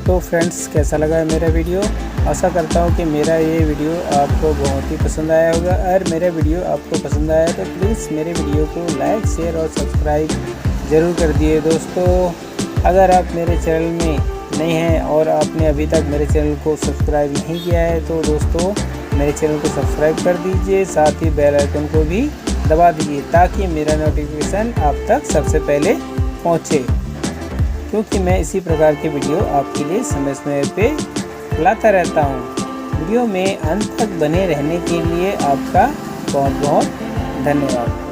तो फ्रेंड्स, कैसा लगा मेरा वीडियो? आशा करता हूँ कि मेरा ये वीडियो आपको बहुत ही पसंद आया होगा। अगर मेरा वीडियो आपको पसंद आया तो प्लीज़ मेरे वीडियो को लाइक, शेयर और सब्सक्राइब ज़रूर कर दिए दोस्तों। अगर आप मेरे चैनल में नए हैं और आपने अभी तक मेरे चैनल को सब्सक्राइब नहीं किया है तो दोस्तों मेरे चैनल को सब्सक्राइब कर दीजिए, साथ ही बेल आइकन को भी दबा दीजिए ताकि मेरा नोटिफिकेशन आप तक सबसे पहले पहुँचे, क्योंकि मैं इसी प्रकार के वीडियो आपके लिए समय समय पे लाता रहता हूँ। वीडियो में अंत तक बने रहने के लिए आपका बहुत बहुत धन्यवाद।